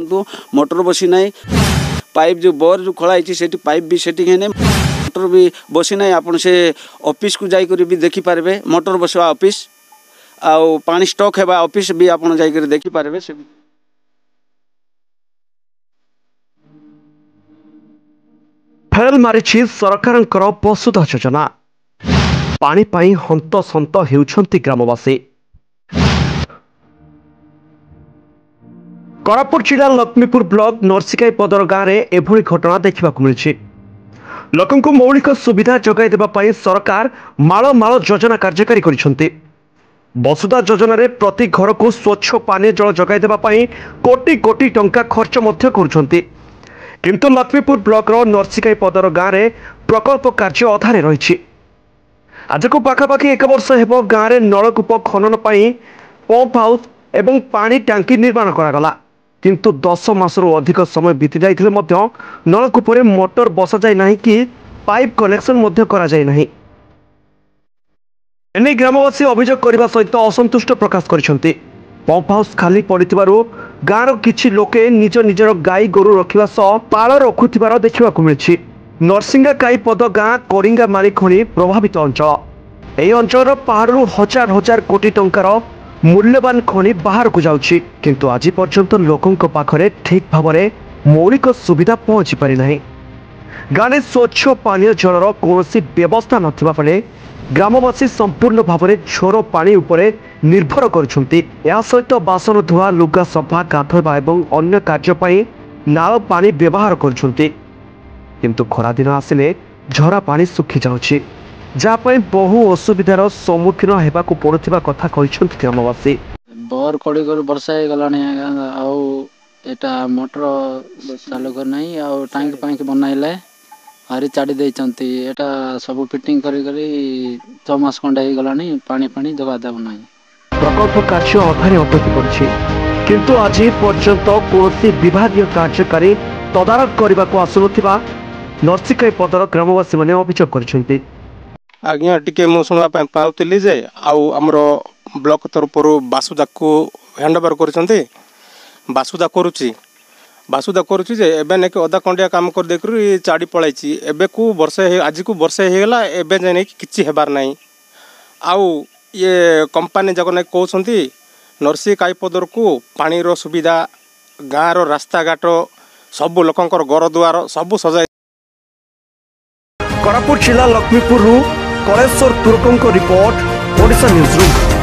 କିନ୍ତୁ ମୋଟର ବସି ନାହିଁ ପାଇପ୍ जो बोर जो खोला है पाइप भी सेटिंग है नहीं मोटर भी बसी ना आप से ऑफिस को जाकर भी देखी पारे मोटर बसवा ऑफिस आउ पानी स्टॉक है ऑफिस भी आप जाकर देखी पारे से फेल मारी सरकार वसुधा योजना पानी पाई हंत सत होउछंती ग्रामवासी। कोरापुट जिला लक्ष्मीपुर ब्लॉक नरसिकाई पदर गाँव में एभली घटना देखा मिली। लोकों मौलिक सुविधा जगाई देवाई सरकार माल माल योजना कार्यकारी करिसेंती। वसुधा योजना रे प्रति घर को स्वच्छ पानीय जल जगाई देवाई कोटी कोटी टंका खर्च मध्य करुछंती। किंतु लक्ष्मीपुर ब्लॉक रो नरसिकाई पदर गाँव में प्रकल्प कार्य अधारे रही। आज को पाखापाखि 1 वर्ष हेब गाँव में नलकूप खनन पाई पंप हाउस एवं पानी टांकी निर्माण करागला किंतु 10 मासरू अधिक समय बीती जाइथिले मध्य नलकूपरे मोटर बसा जाय नाही कि पाइप कनेक्शन मध्य करा जाय नाही। एने ग्रामवासी अभियोग करने सहित असंतुष्ट प्रकाश करिसेंती। पंप हाउस खाली पड़िथिबारु गाँव किछि लोके निज निजर गाई गोरु रखिबा सह पाल रखुथिबार देखिबाकु मिलछि। नरसिंगा काईपद गाँ कोरिंगा मारी खणी प्रभावित अंचल। एही अंचल पहाड़ू हजार हजार कोटी टंकार मूल्यवान खनि बाहर को जाउछि किंतु आज पर्यंत लोकों पाखरे ठीक भाव में मौलिक सुविधा पहुंची पारि नाही। गाँव में स्वच्छ पानीय जलर कौन व्यवस्था नथिबा बेले ग्रामवासी संपूर्ण भाव में झोर पानी उपरे निर्भर करुछंती। या सहित बासन धुआ लुगा सफा गाधोबा एवं अन्य कार्य पई नाଳ पानी व्यवहार करुछंती किंतु खरा दिन आसिले झरा पानी सुखी जाउछि जहाँ बहु असुविधार सम्मुखीन होगाकू पड़ुथिबा कथा कहिसेंती ग्रामवासी। बोर कड़ी कर वर्षा हो गलानी आउ एटा मोटर चालू कर नहीं आउ टांकी पांकी बनाइले हरी चाड़ी देइचंती एटा सब फिटिंग करी करी 6 मास खंडे हो गलानी पानी पानी दबा देब नहीं। प्रकल्प कार्य अधारे अटकी पड़छि किंतु आज पर्यंत कौन विभागीय कार्यकारी तदारख करने को आसुनथिबा नरसिकाई पदर ग्रामवासी माने अभियोग करिसेंती। आज्ञा टिके मु सुनवा पाउतली जे आउ हमर ब्लॉक तरफ बासुदा को हैंडओवर करछंती बासुदा करुची जे एबे ने के अदा कंडिया काम कर देखरु चाडी पळाइची एबे को वर्षे आज को वर्षे हे गेला एबे जाने किछि हेबार नाही। आउ ये कंपनी जको ने कहउछंती नरसिकाई पदर को पानी रो सुविधा गाँ रो रास्ता घाट सब लोकंकर घर दुआर सब सजाई। कोरापुट जिला लक्ष्मीपुर कलेश्वर तुर्कों रिपोर्ट ओडिशा न्यूज रूम।